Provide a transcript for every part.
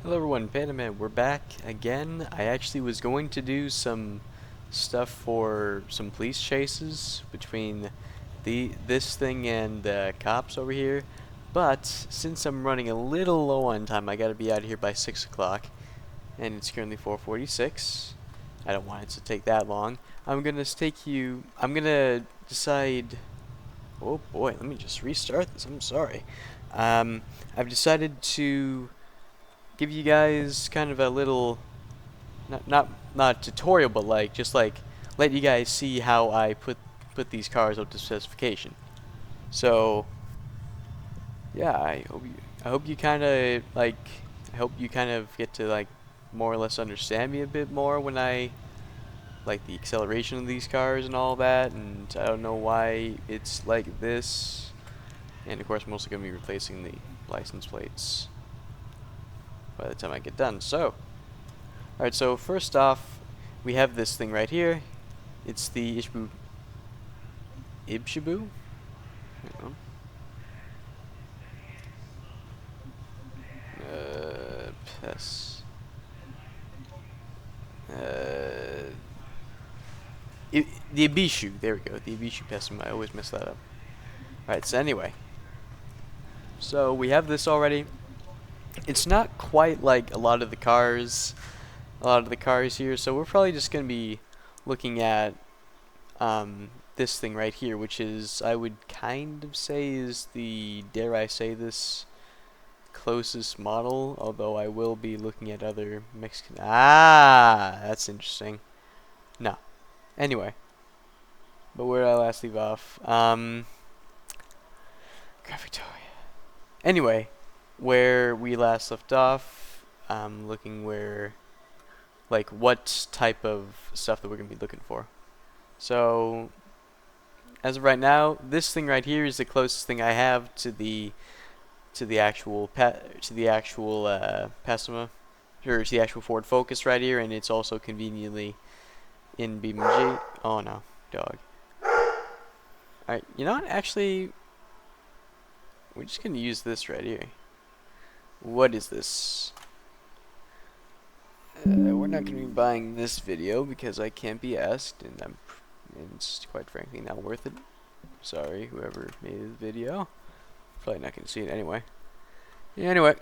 Hello everyone, Panda we're back again. I actually was going to do some stuff for some police chases between this thing and the cops over here, but since I'm running a little low on time, I gotta be out of here by 6 o'clock, and it's currently 4:46. I don't want it to take that long. I'm gonna decide. Oh boy, let me just restart this. I'm sorry. I've decided to give you guys kind of a little not tutorial, but like just like let you guys see how I put these cars up to specification. So yeah, I hope you kind of like I hope you kind of get to like more or less understand me a bit more when I like the acceleration of these cars and all that, and I don't know why it's like this. And of course, I'm also going to be replacing the license plates by the time I get done. So alright, so first off, we have this thing right here. It's the Ibshibu? Hang on. Pes. Uh, the Ibishu. There we go. The Ibishu Pessim. I always mess that up. Alright, so anyway. So we have this already. It's not quite like a lot of the cars here, so we're probably just going to be looking at this thing right here, which is, I would kind of say, is the, dare I say this, closest model, although I will be looking at other Mexican. Ah, that's interesting. No. Anyway. But where did I last leave off? Grand Victoria. Anyway, where we last left off, looking where, like, what type of stuff that we're going to be looking for. So, as of right now, this thing right here is the closest thing I have to the actual Passima, or to the actual Ford Focus right here, and it's also conveniently in BMG. Oh no, dog. Alright, you know what? Actually, we're just gonna use this right here. What is this? We're not gonna be buying this video because I can't be asked, and it's quite frankly not worth it. Sorry, whoever made the video. Probably not gonna see it anyway. Yeah, anyway.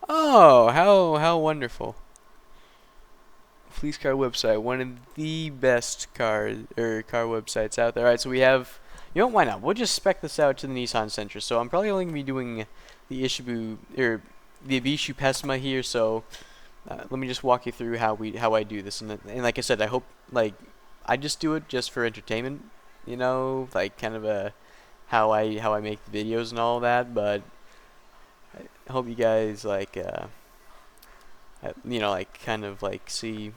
Oh, how wonderful. Police car website, one of the best car websites out there. Alright, so we have, you know, why not? We'll just spec this out to the Nissan Sentra. So I'm probably only gonna be doing the Ishibu or the Ibishu Pesima here. So let me just walk you through how I do this. And like I said, I hope I just do it just for entertainment. You know, like kind of a how I make the videos and all that. But I hope you guys like you know, like kind of like see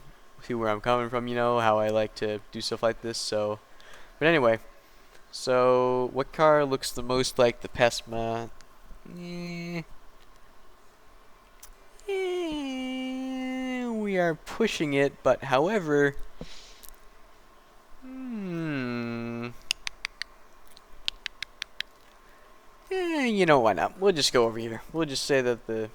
where I'm coming from, you know, how I like to do stuff like this. So but anyway, so what car looks the most like the Pesma? We are pushing it, but however, you know, why not? We'll just go over here. We'll just say that the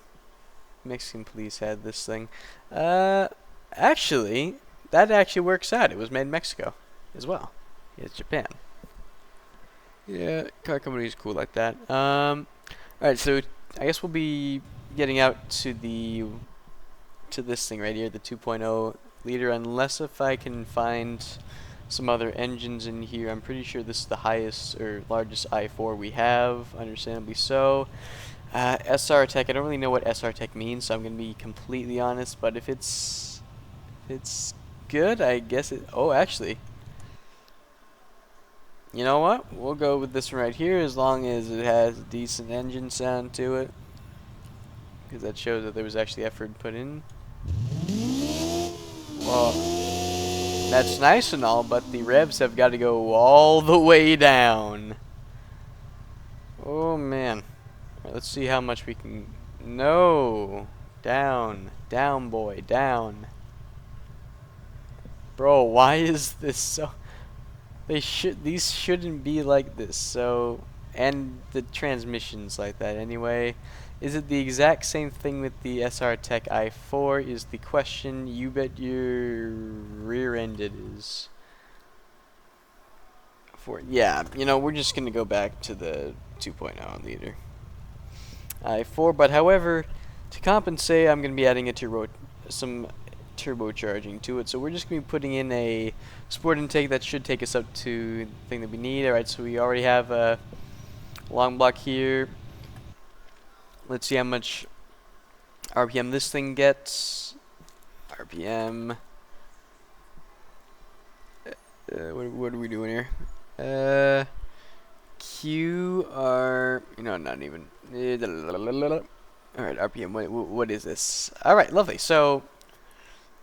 Mexican police had this thing. Actually, that actually works out. It was made in Mexico as well. It's Japan. Yeah, car company is cool like that. Alright, so I guess we'll be getting out to this thing right here, the 2.0 liter, unless if I can find some other engines in here. I'm pretty sure this is the highest or largest i4 we have, understandably so. SR Tech, I don't really know what SR Tech means, so I'm going to be completely honest, but if it's good, I guess it, oh, actually, you know what, we'll go with this one right here as long as it has a decent engine sound to it, because that shows that there was actually effort put in. Well, that's nice and all, but the revs have got to go all the way down. Oh man. Alright, let's see how much we can. No. Down. Down, boy. Down. Bro, why is this so. These shouldn't be like this. So, and the transmission's like that anyway. Is it the exact same thing with the SR Tech i4 is the question. You bet your rear end it is. Yeah, you know, we're just going to go back to the 2.0 liter i4, but however, to compensate, I'm going to be adding some turbocharging to it. So we're just going to be putting in a sport intake that should take us up to the thing that we need. Alright, so we already have a long block here. Let's see how much RPM this thing gets. RPM. What are we doing here? QR. No, not even. Alright, RPM. What is this? Alright, lovely. So,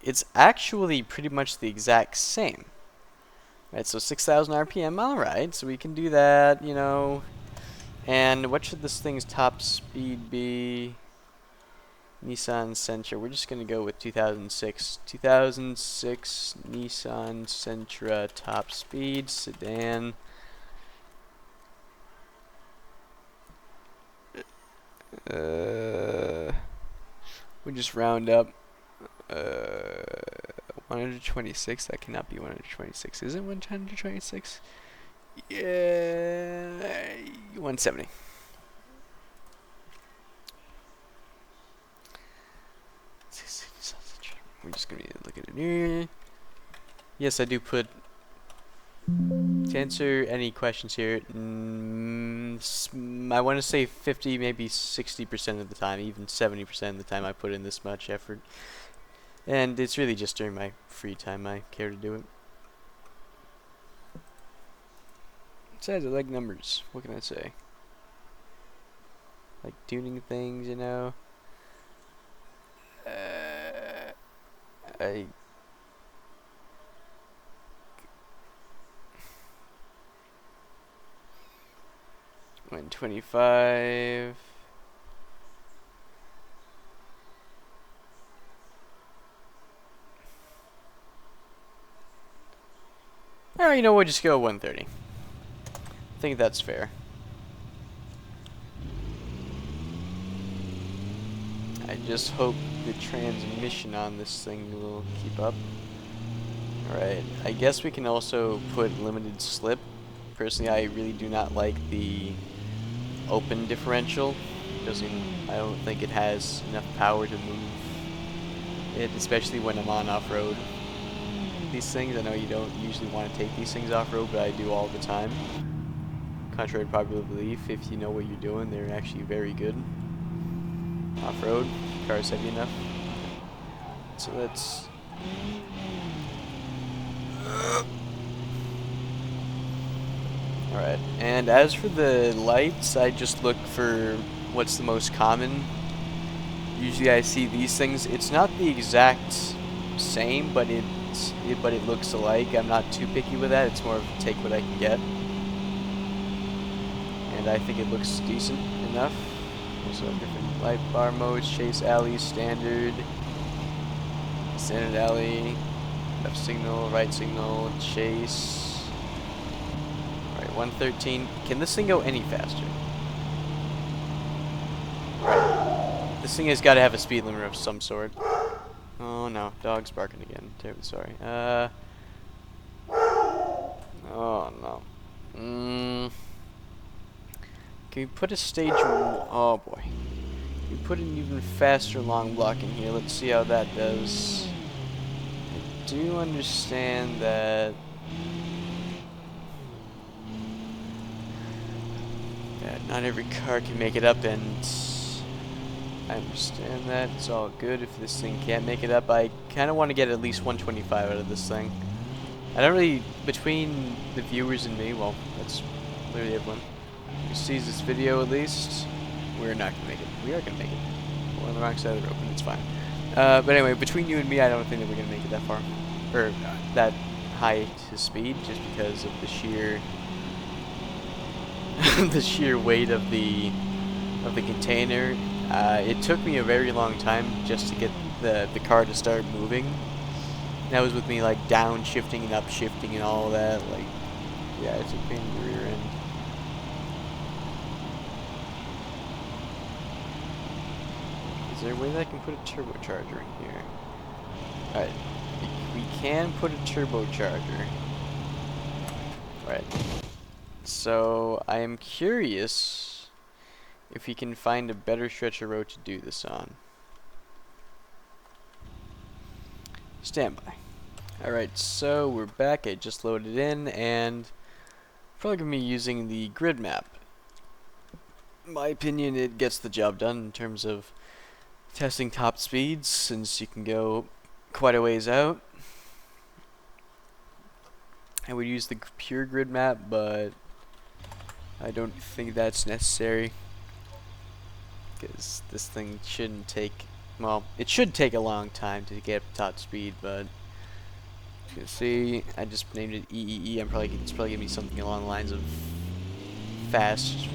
it's actually pretty much the exact same. Right, so 6,000 RPM. Alright, so we can do that, you know. And what should this thing's top speed be? Nissan Sentra. We're just going to go with 2006. 2006 Nissan Sentra top speed sedan. We just round up. 126. That cannot be 126. Is it 126? Yeah, 170. We're just gonna look at it here. Yes, I do put. To answer any questions here, I want to say 50, maybe 60% of the time, even 70% of the time, I put in this much effort. And it's really just during my free time I care to do it. Besides, I like numbers. What can I say? Like tuning things, you know. I 125. Alright, you know, we'll just go 130. I think that's fair. I just hope the transmission on this thing will keep up. Alright, I guess we can also put limited slip. Personally, I really do not like the open differential. I don't think it has enough power to move it, especially when I'm on off-road. These things, I know you don't usually want to take these things off-road, but I do all the time. Contrary to popular belief, if you know what you're doing, they're actually very good off-road. Car's heavy enough. So let's. Alright, and as for the lights, I just look for what's the most common. Usually I see these things. It's not the exact same, but it looks alike. I'm not too picky with that. It's more of take what I can get. And I think it looks decent enough. Also have different light bar modes, chase alley, standard alley, left signal, right signal, chase. Alright, 113. Can this thing go any faster? Right. This thing has got to have a speed limiter of some sort. Oh no, dog's barking again. Terribly sorry. Oh no. Can we put a stage? Oh boy. Can we put an even faster long block in here? Let's see how that does. I do understand that. Not every car can make it up, and I understand that. It's all good if this thing can't make it up. I kind of want to get at least 125 out of this thing. I don't really, between the viewers and me, well, that's literally everyone who sees this video at least, we're not going to make it. We are going to make it. We're on the wrong side of the road, but it's fine. But anyway, between you and me, I don't think that we're going to make it that far. Or that high to speed, just because of the sheer the sheer weight of the container. It took me a very long time just to get the car to start moving. And that was with me like downshifting and upshifting and all that. Like, yeah, it's a pain in the rear end. Is there a way that I can put a turbocharger in here? Alright. We can put a turbocharger. Right. So, I am curious if we can find a better stretch of road to do this on. Stand by. Alright, so we're back. I just loaded in, and probably going to be using the grid map. In my opinion, it gets the job done in terms of testing top speeds, since you can go quite a ways out. I would use the pure grid map, but I don't think that's necessary, because this thing shouldn't take, well, it should take a long time to get up to top speed, but you can see I just named it EEE. It's probably gonna be something along the lines of Fast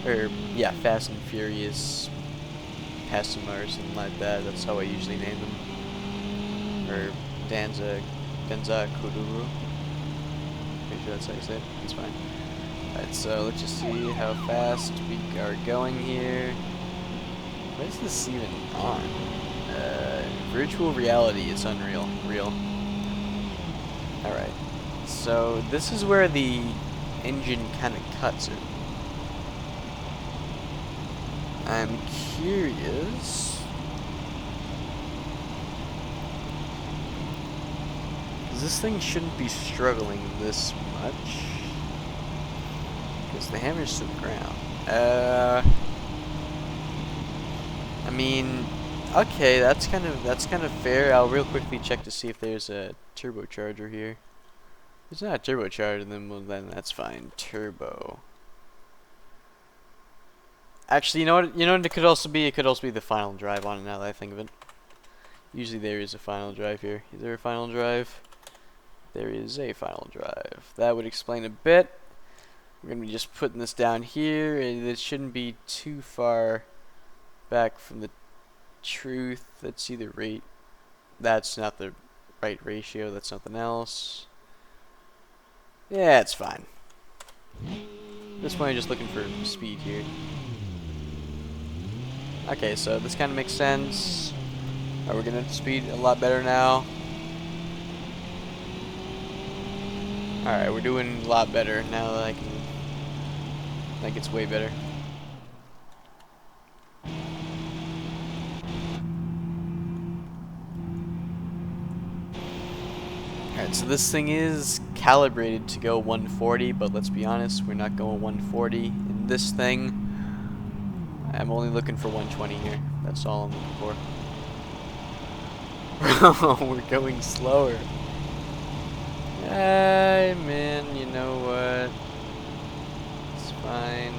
and Furious Pessima or something like that. That's how I usually name them. Or Denza Kuduru. Pretty sure that's how you say it. It's fine. Alright, so let's just see how fast we are going here. What is this even on? Virtual reality, it's unreal. Real. Alright. So this is where the engine kind of cuts it. I'm curious. This thing shouldn't be struggling this much, because the hammer's to the ground. I mean, okay, that's kind of fair. I'll real quickly check to see if there's a turbocharger here. If it's not a turbocharger, then that's fine. Turbo. Actually, you know what? It could also be the final drive on it. Now that I think of it, usually there is a final drive here. Is there a final drive? There is a final drive. That would explain a bit. We're going to be just putting this down here, and it shouldn't be too far back from the truth. Let's see the rate. That's not the right ratio. That's something else. Yeah, it's fine. At this point, I'm just looking for speed here. Okay, so this kind of makes sense. We're going to speed a lot better now. Alright, we're doing a lot better now that I can. Like, it's way better. Alright, so this thing is calibrated to go 140, but let's be honest, we're not going 140 in this thing. I'm only looking for 120 here. That's all I'm looking for. Bro, we're going slower. Hey, man, you know what? It's fine.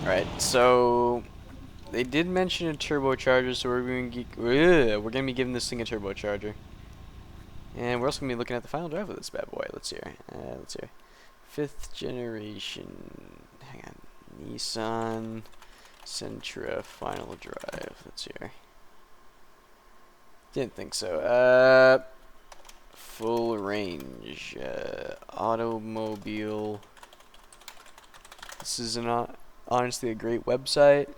Alright, so they did mention a turbocharger, so we're gonna be giving this thing a turbocharger. And we're also gonna be looking at the final drive of this bad boy. Let's hear. Let's hear. 5th generation. Hang on. Nissan Sentra final drive. Let's hear. Didn't think so. Full range. Automobile. This is honestly a great website.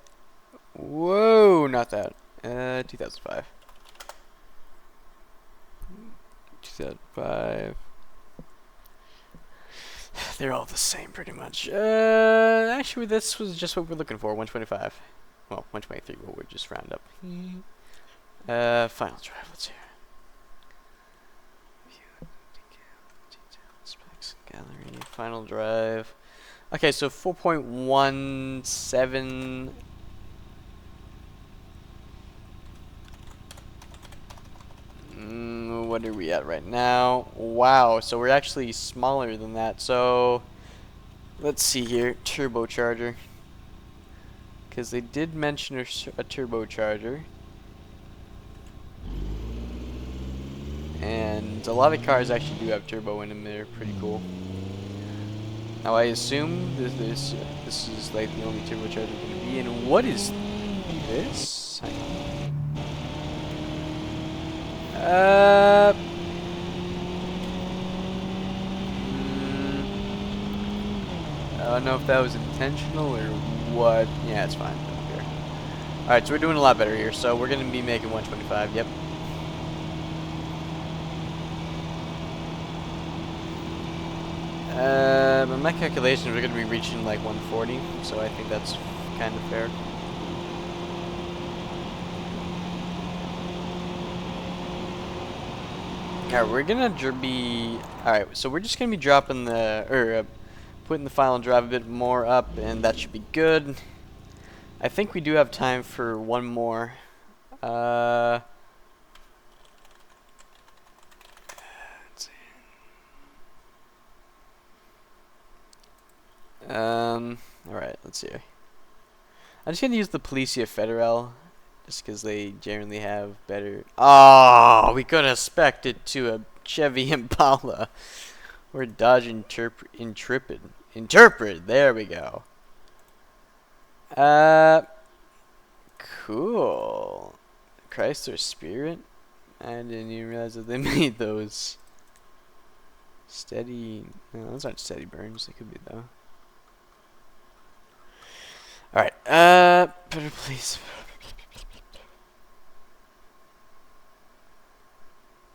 Whoa, not that. 2005. 2005. They're all the same, pretty much. Actually, this was just what we're looking for. 125. Well, 123. What we'll just round up. Final drive. Let's hear. Specs, gallery. Final drive. Okay, so 4.17. What are we at right now? Wow, so we're actually smaller than that. So let's see here, turbocharger, because they did mention a turbocharger, and a lot of cars actually do have turbo in them. They're pretty cool. Now I assume this is like the only turbocharger going to be. And what is this? Uh, I don't know if that was intentional or what. Yeah, it's fine. I don't care. Alright, so we're doing a lot better here. So we're going to be making 125. Yep. By my calculations, we're going to be reaching like 140. So I think that's kind of fair. Alright, we're going to be... Alright, so we're just going to be dropping the... putting the final drive a bit more up, and that should be good. I think we do have time for one more. Let's see. Alright, let's see. I'm just gonna use the Policia Federal, just because they generally have better... Oh, we could have spec'd it to a Chevy Impala. Or Dodge Intrepid. Interpret, there we go. Cool. Chrysler Spirit? I didn't even realize that they made those. Steady... No, those aren't steady burns. They could be, though. Alright, better please.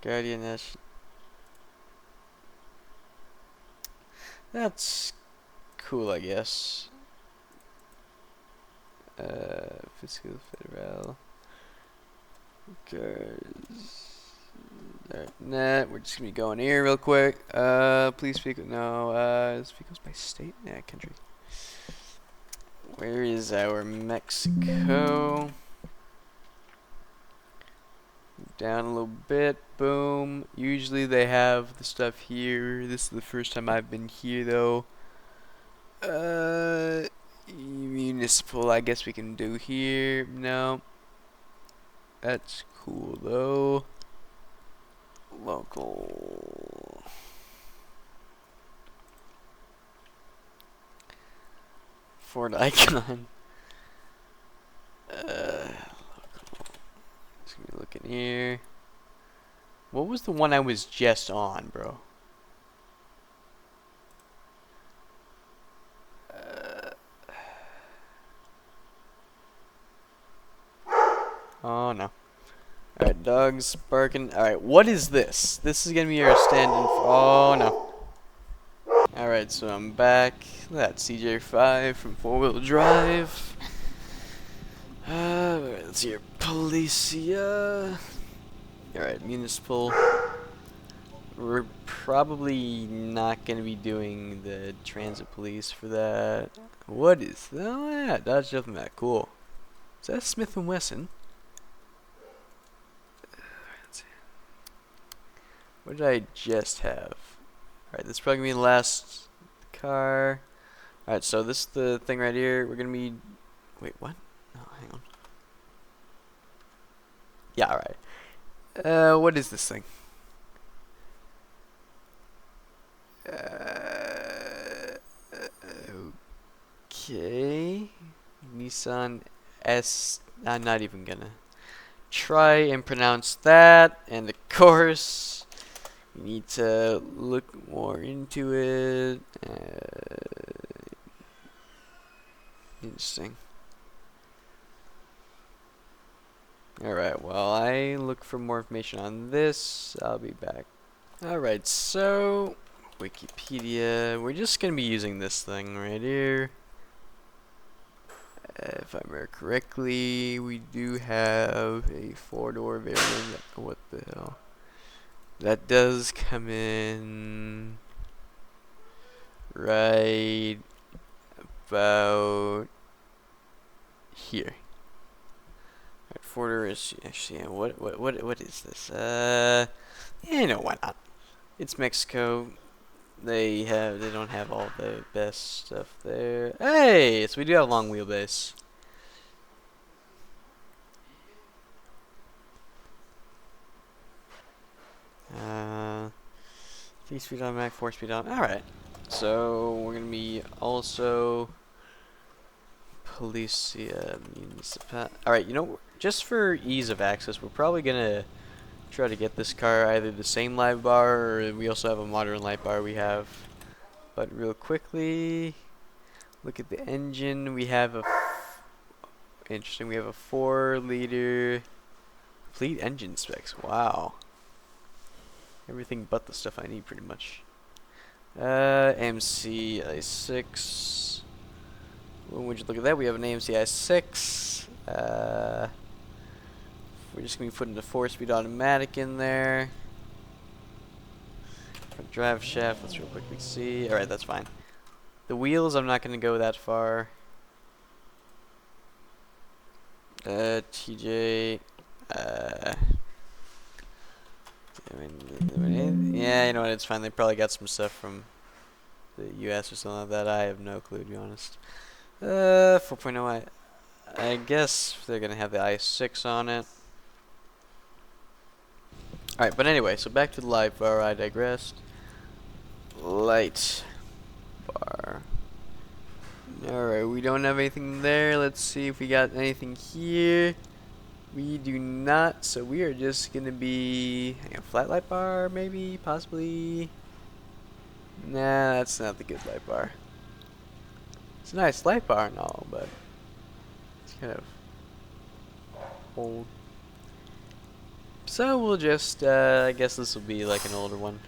Guardian-ish. That's cool, I guess. Fiscal Federal. Alright, nah, we're just gonna be going here real quick. Please speak. No, speak by state? Yeah, country. Where is our Mexico? Down a little bit. Boom. Usually they have the stuff here. This is the first time I've been here, though. Municipal, I guess we can do here. No. That's cool, though. Local. Ford Icon. Just gonna be looking here. What was the one I was just on, bro? Oh no. Alright, dogs barking. Alright, what is this? This is gonna be our stand-in. Oh no. Alright, so I'm back. That's CJ5 from 4-wheel drive. Let's see here. Policia. Alright, municipal. We're probably not going to be doing the transit police for that. What is that? Oh, yeah, Dodge Diplomat. Cool. Is that Smith & Wesson? What did I just have? Alright, this is probably going to be the last car. Alright, so this is the thing right here. We're going to be... Wait, what? Oh, hang on. Yeah, alright. What is this thing? Okay. Nissan S. I'm not even gonna try and pronounce that. And of course, you need to look more into it. Interesting. Alright, while I look for more information on this, I'll be back. Alright, so Wikipedia. We're just gonna be using this thing right here. If I remember correctly, we do have a 4-door variant. What the hell? That does come in right about here. Right, 4-door is actually, yeah, what is this? Yeah, no, why not? It's Mexico. They don't have all the best stuff there. Hey, so we do have a long wheelbase. Uh, 3-speed automatic, 4-speed automatic. All right. So we're gonna be also Policia Municipal. All right. You know, just for ease of access, we're probably gonna try to get this car either the same live bar, or we also have a modern light bar we have. But real quickly, look at the engine. We have a interesting. We have a 4-liter complete engine specs. Wow, everything but the stuff I need, pretty much. AMC i6. When would you look at that? We have an AMC i6. We're just gonna be putting the 4-speed automatic in there. Front drive shaft. Let's real quickly see. All right, that's fine. The wheels, I'm not gonna go that far. TJ. Yeah, you know what? It's fine. They probably got some stuff from the US or something like that. I have no clue, to be honest. 4.0. I guess they're gonna have the i6 on it. Alright, but anyway, so back to the light bar. I digressed. Light bar. Alright, we don't have anything there. Let's see if we got anything here. We do not, so we are just gonna be a flat light bar, maybe, possibly. Nah, that's not the good light bar. It's a nice light bar and all, but it's kind of old. So we'll just, I guess this will be like an older one.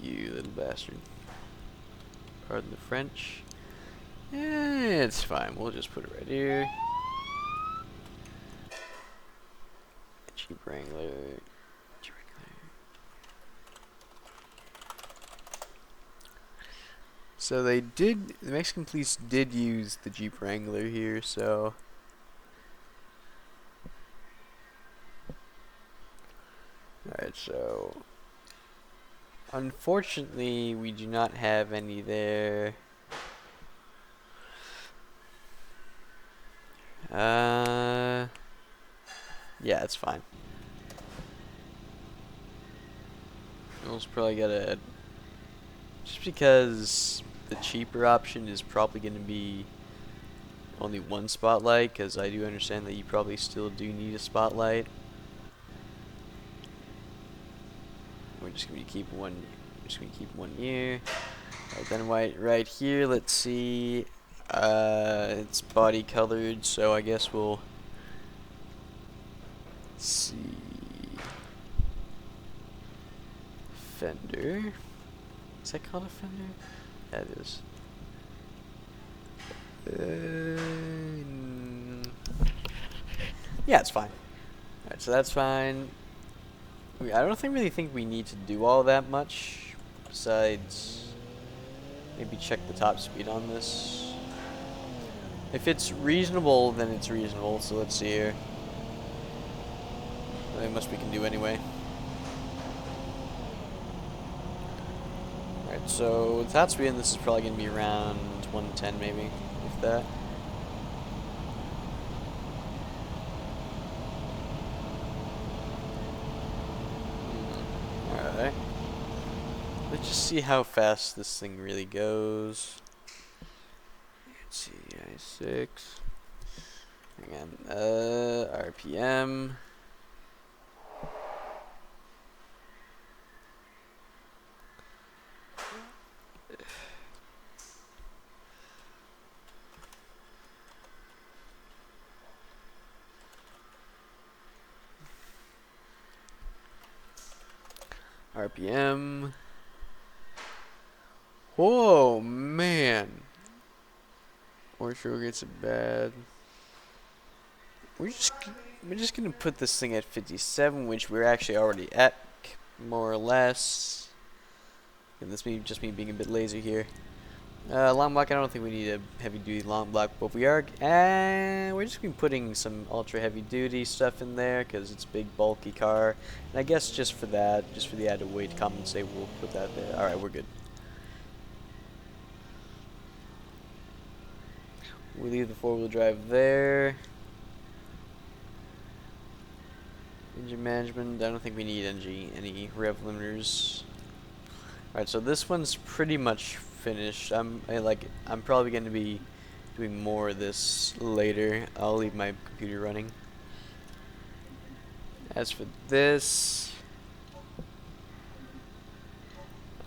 You little bastard. Pardon the French. It's fine. We'll just put it right here. Jeep Wrangler. So they did, the Mexican police did use the Jeep Wrangler here, so. Alright, so. Unfortunately, we do not have any there. Yeah, it's fine. We'll probably get a. Just because the cheaper option is probably going to be only one spotlight, because I do understand that you probably still do need a spotlight. We're just going to keep one. Just going to keep one here. Right, then right here. Let's see. It's body colored, so I guess we'll see. Fender. Is that called a fender? That is. Yeah, it's fine. Alright, so that's fine. I don't really think we need to do all that much. Besides, maybe check the top speed on this. If it's reasonable, then it's reasonable. So let's see here. Nothing much we can do anyway. Alright, so with top speed, this is probably going to be around 110 maybe, if that. Alright. Let's just see how fast this thing really goes. Let's see, i6. Hang on, RPM. RPM. Whoa, man. Orange sugar gets it bad. We're just gonna put this thing at 57, which we're actually already at, more or less. And this may just me being a bit lazy here. Long block, I don't think we need a heavy duty long block, but we are, we're just gonna be putting some ultra heavy duty stuff in there because it's a big bulky car. And I guess just for that, just for the added weight to compensate, we'll put that there. Alright, we're good. We leave the 4-wheel drive there. Engine management, I don't think we need any rev limiters. Alright, so this one's pretty much finished. I'm probably going to be doing more of this later. I'll leave my computer running. As for this,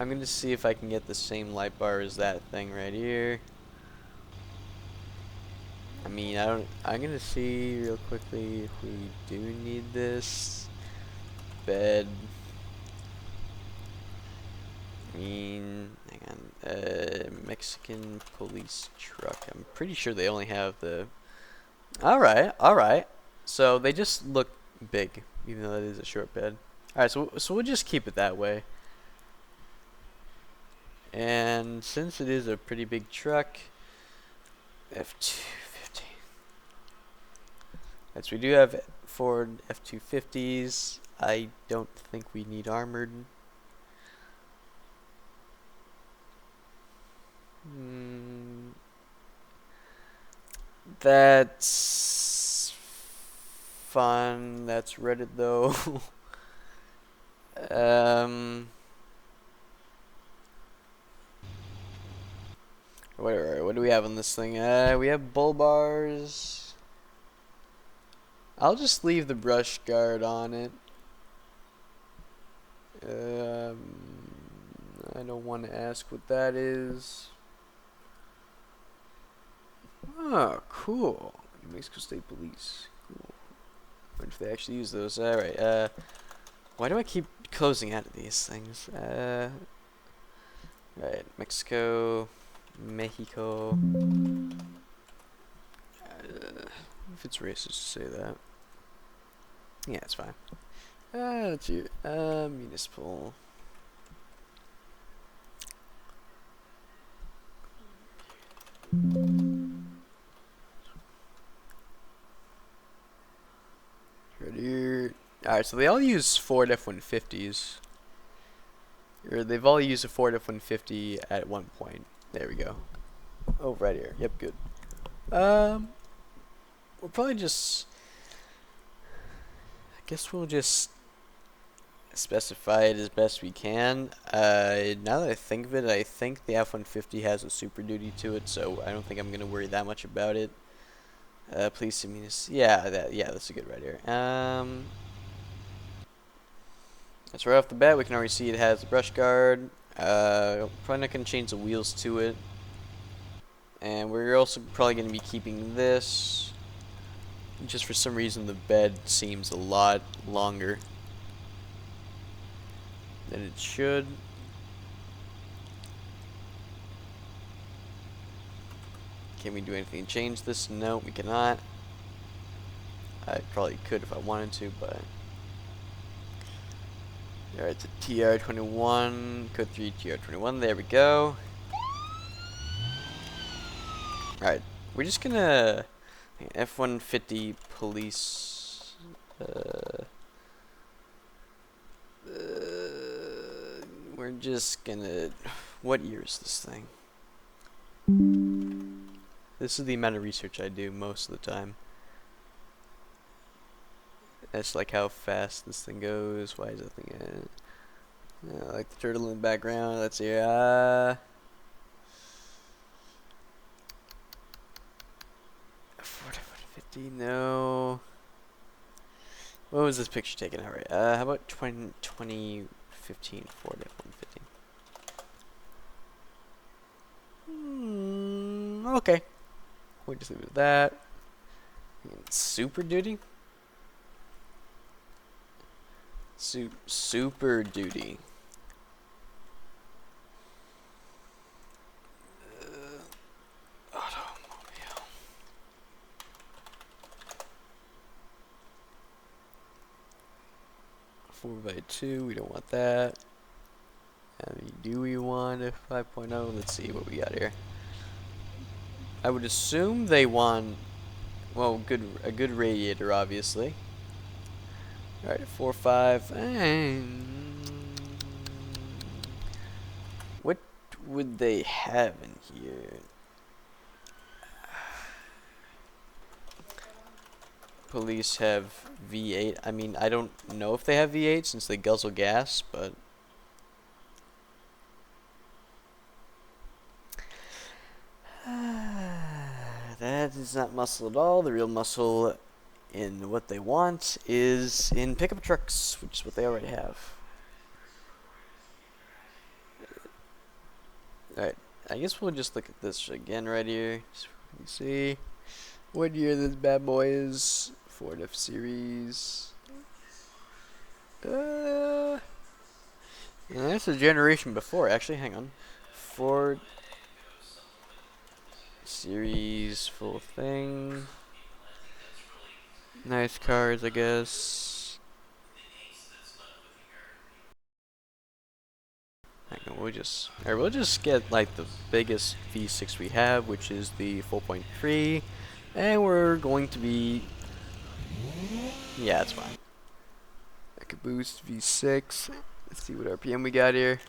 I'm going to see if I can get the same light bar as that thing right here. I mean, I'm going to see real quickly if we do need this bed. I mean, hang on, Mexican police truck. I'm pretty sure they only have the... Alright. So they just look big, even though that is a short bed. Alright, so we'll just keep it that way. And since it is a pretty big truck, F-250. Yes, we do have Ford F-250s. I don't think we need armored. That's fun. That's Reddit though. What do we have on this thing? We have bull bars. I'll just leave the brush guard on it. I don't want to ask what that is. Oh, cool. New Mexico State Police. Cool. Wonder if they actually use those. Alright, why do I keep closing out of these things? Right, Mexico, Mexico. If it's racist to say that. Yeah, it's fine. Let's see. Municipal. Right here. Alright, so they all use Ford F-150s. Or they've all used a Ford F-150 at one point. There we go. Oh, right here. Yep, good. We'll probably just... I guess we'll just specify it as best we can. Now that I think of it, I think the F-150 has a Super Duty to it, so I don't think I'm going to worry that much about it. Police and municipal. Yeah, that's a good right here. That's right off the bat. We can already see it has a brush guard. Probably not going to change the wheels to it. And we're also probably going to be keeping this. Just for some reason, the bed seems a lot longer than it should. Can we do anything to change this? No, we cannot. I probably could if I wanted to, but... Alright, it's a TR-21, code 3 TR-21, there we go. Alright, we're just gonna... F-150 police... we're just gonna... What year is this thing? This is the amount of research I do most of the time. That's like how fast this thing goes. Why is that thing... I like the turtle in the background. Let's see. Ford F-150, no. What was this picture taken? Alright, how about 2015 Ford F-150? Okay. We'll just leave it at that. And Super Duty? Super Duty. Automobile. Four by 2, we don't want that. And do we want a 5.0? Let's see what we got here. I would assume they want, well, a good radiator, obviously. Alright, 4.5. What would they have in here? Police have V8. I mean, I don't know if they have V8 since they guzzle gas, but... That is not muscle at all. The real muscle in what they want is in pickup trucks, which is what they already have. Alright, I guess we'll just look at this again right here. So we can see what year this bad boy is. Ford F-Series. That's a generation before, actually. Hang on. Ford Series full thing. Nice cars, I guess. Hang on, we'll just get like the biggest V6 we have, which is the 4.3, and we're going to be, yeah, it's fine. EcoBoost V6. Let's see what RPM we got here.